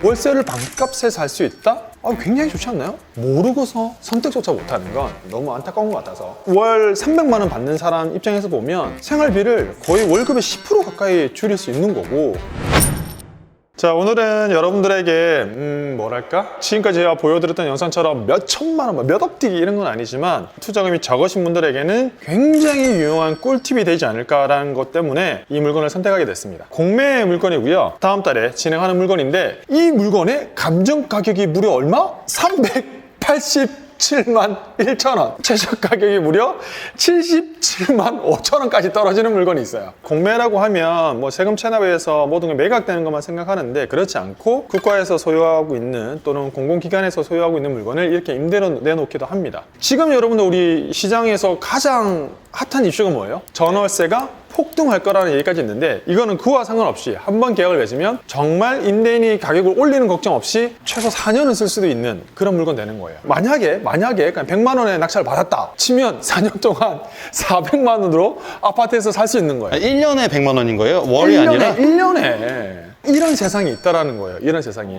월세를 반값에 살 수 있다? 굉장히 좋지 않나요? 모르고서 선택조차 못하는 건 너무 안타까운 것 같아서 월 300만 원 받는 사람 입장에서 보면 생활비를 거의 월급의 10% 가까이 줄일 수 있는 거고. 자, 오늘은 여러분들에게 뭐랄까? 지금까지 제가 보여드렸던 영상처럼 몇 천만 원, 몇 억뛰기 이런 건 아니지만 투자금이 적으신 분들에게는 굉장히 유용한 꿀팁이 되지 않을까라는 것 때문에 이 물건을 선택하게 됐습니다. 공매 물건이고요. 다음 달에 진행하는 물건인데 이 물건의 감정 가격이 무려 얼마? 387만 1천원. 최저 가격이 무려 77만 5천원까지 떨어지는 물건이 있어요. 공매라고 하면 뭐 세금 체납에서 모든 게 매각되는 것만 생각하는데 그렇지 않고 국가에서 소유하고 있는 또는 공공기관에서 소유하고 있는 물건을 이렇게 임대로 내놓기도 합니다. 지금 여러분들 우리 시장에서 가장 핫한 이슈가 뭐예요? 전월세가 폭등할 거라는 얘기까지 있는데 이거는 그와 상관없이 한번 계약을 맺으면 정말 임대인이 가격을 올리는 걱정 없이 최소 4년은 쓸 수도 있는 그런 물건 되는 거예요. 만약에 그냥 100만 원에 낙찰을 받았다 치면 4년 동안 400만 원으로 아파트에서 살 수 있는 거예요. 1년에 100만 원인 거예요? 월이 1년에, 아니라? 1년에 이런 세상이 있다라는 거예요. 이런 세상이.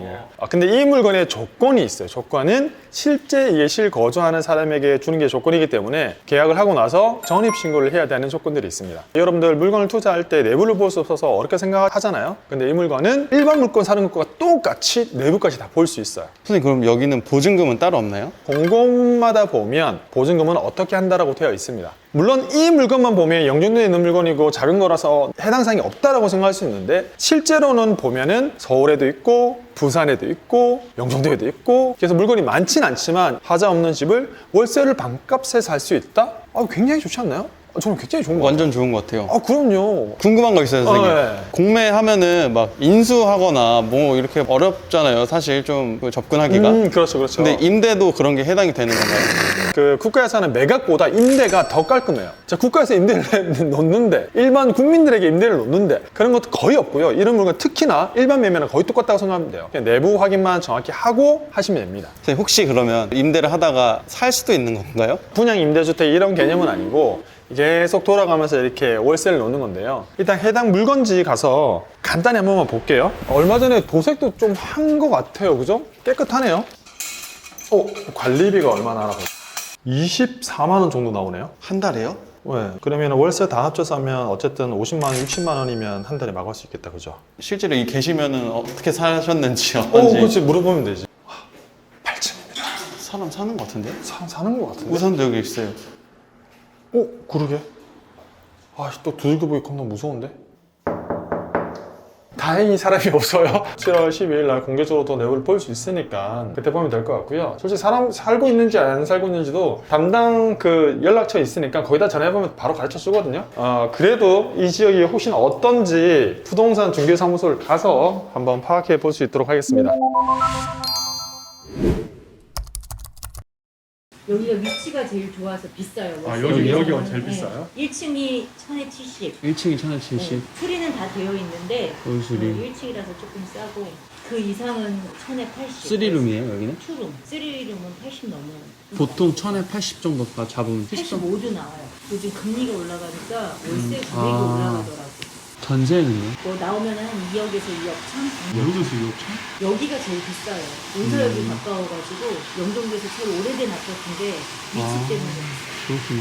근데 이 물건에 조건이 있어요. 조건은 실제 이게 실거주하는 사람에게 주는 게 조건이기 때문에 계약을 하고 나서 전입신고를 해야 되는 조건들이 있습니다. 여러분들 물건을 투자할 때 내부를 볼 수 없어서 어렵게 생각하잖아요. 근데 이 물건은 일반 물건 사는 것과 똑같이 내부까지 다 볼 수 있어요. 선생님, 그럼 여기는 보증금은 따로 없나요? 공공마다 보면 보증금은 어떻게 한다라고 되어 있습니다. 물론 이 물건만 보면 영종도에 있는 물건이고 작은 거라서 해당 사항이 없다라고 생각할 수 있는데 실제로는 보면은 서울에도 있고 부산에도 있고 영종도에도 있고 그래서 물건이 많진 않지만 하자 없는 집을 월세를 반값에 살 수 있다? 굉장히 좋지 않나요? 저는 굉장히 좋은 거 같아요. 완전 좋은 것 같아요. 그럼요. 궁금한 거 있어요, 선생님. 네. 공매하면은 막 인수하거나 뭐 이렇게 어렵잖아요. 사실 좀 접근하기가. 그렇죠. 근데 임대도 그런 게 해당이 되는 건가요? 그 국가에서 하는 매각보다 임대가 더 깔끔해요. 자, 국가에서 임대를 놓는데 일반 국민들에게 임대를 놓는데 그런 것도 거의 없고요. 이런 물건 특히나 일반 매매랑 거의 똑같다고 생각하면 돼요. 그냥 내부 확인만 정확히 하고 하시면 됩니다. 선생님, 혹시 그러면 임대를 하다가 살 수도 있는 건가요? 분양 임대주택 이런 개념은 아니고 계속 돌아가면서 이렇게 월세를 놓는 건데요. 일단 해당 물건지 가서 간단히 한 번만 볼게요. 얼마 전에 도색도 좀 한 것 같아요. 그죠? 깨끗하네요. 관리비가 얼마나 하나 볼게요. 24만 원 정도 나오네요. 한 달에요? 네. 그러면 월세 다 합쳐서 하면 어쨌든 50만 원, 60만 원이면 한 달에 막을 수 있겠다. 그죠? 실제로 이 계시면은 어떻게 사셨는지 그렇지. 물어보면 되지. 8층입니다. 사람 사는 것 같은데? 사는 것 같은데? 우산도 여기 있어요. 그러게. 또 두들겨 보기 겁나 무서운데? 다행히 사람이 없어요. 7월 12일 날 공개적으로 더 내부를 볼 수 있으니까 그때 보면 될 것 같고요. 솔직히 사람 살고 있는지 안 살고 있는지도 담당 그 연락처 있으니까 거기다 전화해보면 바로 가르쳐 주거든요. 그래도 이 지역이 혹시나 어떤지 부동산 중개사무소를 가서 한번 파악해 볼 수 있도록 하겠습니다. 여기가 위치가 제일 좋아서 비싸요. 여기가 제일 비싸요? 1층이 1070. 1층이 1070. 수리는 다 되어 있는데 수리. 1층이라서 조금 싸고 그 이상은 1080. 3룸이에요, 여기는? 투룸. 3룸은 80 넘어요. 보통 1080 정도 잡으면 85도 나와요. 요즘 금리가 올라가니까 월세 금액이 아. 올라가더라고. 전세는요? 뭐 나오면 한 2억에서 2억 3. 여기서 2억 여기가 제일 비싸요. 용서역이 가까워가지고 영종도에서 제일 오래된 아파트인데 위치 때문에. 그렇구나.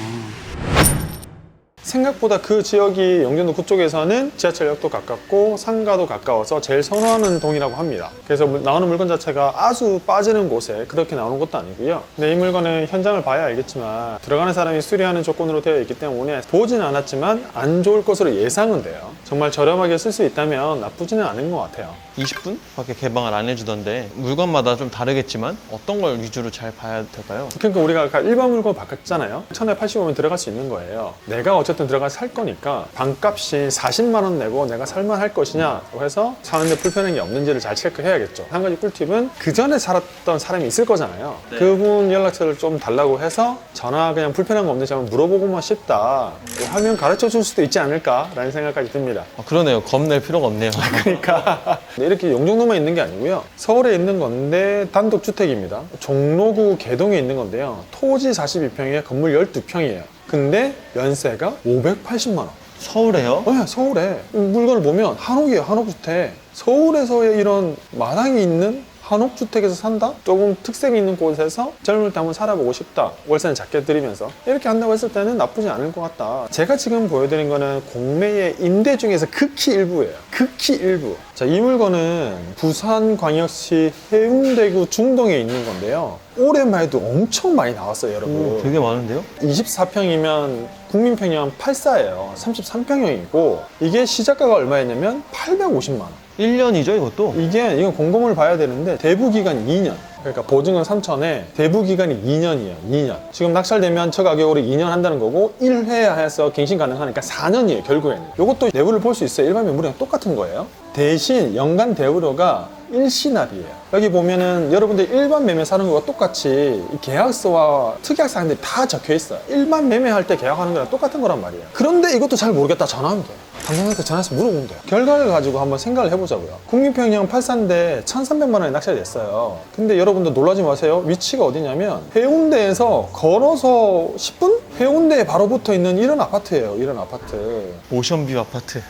생각보다 그 지역이 영종도 그쪽에서는 지하철역도 가깝고 상가도 가까워서 제일 선호하는 동이라고 합니다. 그래서 나오는 물건 자체가 아주 빠지는 곳에 그렇게 나오는 것도 아니고요. 근데 이 물건은 현장을 봐야 알겠지만 들어가는 사람이 수리하는 조건으로 되어 있기 때문에 보지는 않았지만 안 좋을 것으로 예상은 돼요. 정말 저렴하게 쓸 수 있다면 나쁘지는 않은 것 같아요. 20분? 밖에 개방을 안 해주던데 물건마다 좀 다르겠지만 어떤 걸 위주로 잘 봐야 될까요? 그러니까 우리가 아까 일반 물건 바꿨잖아요. 1085면 들어갈 수 있는 거예요. 내가 어쨌든 들어가서 살 거니까 반값이 40만 원 내고 내가 살만 할 것이냐 해서 사는데 불편한 게 없는지를 잘 체크해야겠죠. 한 가지 꿀팁은 그 전에 살았던 사람이 있을 거잖아요. 네. 그분 연락처를 좀 달라고 해서 전화 그냥 불편한 거 없는지 한번 물어보고만 싶다 하면 가르쳐 줄 수도 있지 않을까라는 생각까지 듭니다. 그러네요. 겁낼 필요가 없네요. 그러니까 이렇게 영종도만 있는 게 아니고요. 서울에 있는 건데 단독주택입니다. 종로구 개동에 있는 건데요. 토지 42평에 건물 12평이에요. 근데 연세가 580만 원. 서울에요? 네, 서울에 물건을 보면 한옥이에요. 한옥주택. 서울에서의 이런 마당이 있는 한옥주택에서 산다? 조금 특색이 있는 곳에서 젊을 때 한번 살아보고 싶다. 월세는 작게 드리면서 이렇게 한다고 했을 때는 나쁘지 않을 것 같다. 제가 지금 보여드린 거는 공매의 임대 중에서 극히 일부예요. 극히 일부. 자, 이 물건은 부산광역시 해운대구 중동에 있는 건데요. 올해만 해도 엄청 많이 나왔어요, 여러분. 오, 되게 많은데요? 24평이면 국민평형 84예요. 33평형이고 이게 시작가가 얼마였냐면 850만 원. 1년이죠, 이것도? 이건 공금을 봐야 되는데 대부 기간이 2년. 그러니까 보증은 3천에 대부 기간이 2년이에요. 2년. 지금 낙찰되면 저 가격으로 2년 한다는 거고 1회 해서 갱신 가능하니까 4년이에요, 결국에는. 이것도 내부를 볼 수 있어요. 일반 매물이랑 똑같은 거예요. 대신 연간 대우료가 일시납이에요. 여기 보면은 여러분들 일반 매매 사는 거와 똑같이 이 계약서와 특약 사항들이 다 적혀 있어요. 일반 매매할 때 계약하는 거랑 똑같은 거란 말이에요. 그런데 이것도 잘 모르겠다 전화하면 돼요. 담당자한테 전화해서 물어보면 돼요. 결과를 가지고 한번 생각을 해보자고요. 국민평형 83대 1,300만 원에 낙찰이 됐어요. 근데 여러분들 놀라지 마세요. 위치가 어디냐면 해운대에서 걸어서 10분? 해운대에 바로 붙어 있는 이런 아파트예요. 이런 아파트. 오션뷰 아파트.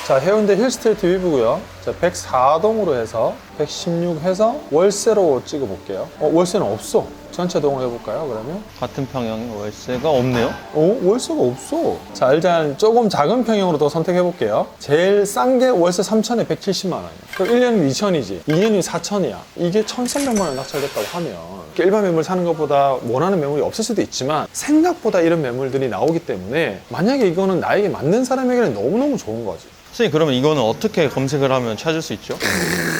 자, 해운대 힐스테이트 위브고요. 자, 104동으로 해서 116 해서 월세로 찍어볼게요. 월세는 없어. 전체 동을 해볼까요, 그러면? 같은 평형의 월세가 없네요? 월세가 없어. 자, 일단 조금 작은 평형으로 더 선택해볼게요. 제일 싼 게 월세 3천에 170만 원이야. 그럼 1년이면 2천이지. 2년이면 4천이야. 이게 1,300만 원 낙찰됐다고 하면 일반 매물 사는 것보다 원하는 매물이 없을 수도 있지만 생각보다 이런 매물들이 나오기 때문에 만약에 이거는 나에게 맞는 사람에게는 너무너무 좋은 거지. 선생님, 그러면 이거는 어떻게 검색을 하면 찾을 수 있죠?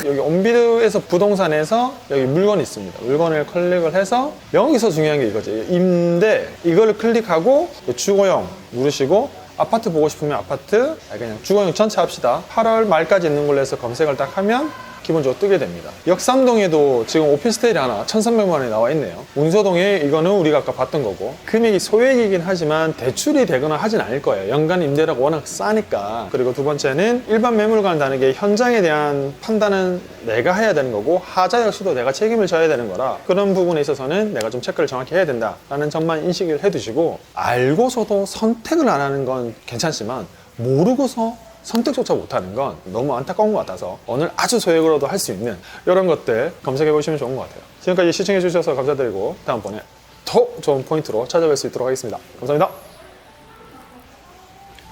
여기 온비드에서 부동산에서 여기 물건이 있습니다. 물건을 클릭을 해서 여기서 중요한 게 이거지. 임대 이거를 클릭하고 주거용 누르시고 아파트 보고 싶으면 아파트 그냥 주거용 전체 합시다. 8월 말까지 있는 걸로 해서 검색을 딱 하면 기본적으로 뜨게 됩니다. 역삼동에도 지금 오피스텔이 하나 1,300만 원에 나와 있네요. 운서동에 이거는 우리가 아까 봤던 거고 금액이 소액이긴 하지만 대출이 되거나 하진 않을 거예요. 연간 임대료가 워낙 싸니까. 그리고 두 번째는 일반 매물과는 다르게 현장에 대한 판단은 내가 해야 되는 거고 하자 역시도 내가 책임을 져야 되는 거라 그런 부분에 있어서는 내가 좀 체크를 정확히 해야 된다라는 점만 인식을 해두시고 알고서도 선택을 안 하는 건 괜찮지만 모르고서 선택조차 못하는 건 너무 안타까운 것 같아서 오늘 아주 소액으로도 할 수 있는 이런 것들 검색해 보시면 좋은 것 같아요. 지금까지 시청해 주셔서 감사드리고 다음번에 더 좋은 포인트로 찾아뵐 수 있도록 하겠습니다. 감사합니다.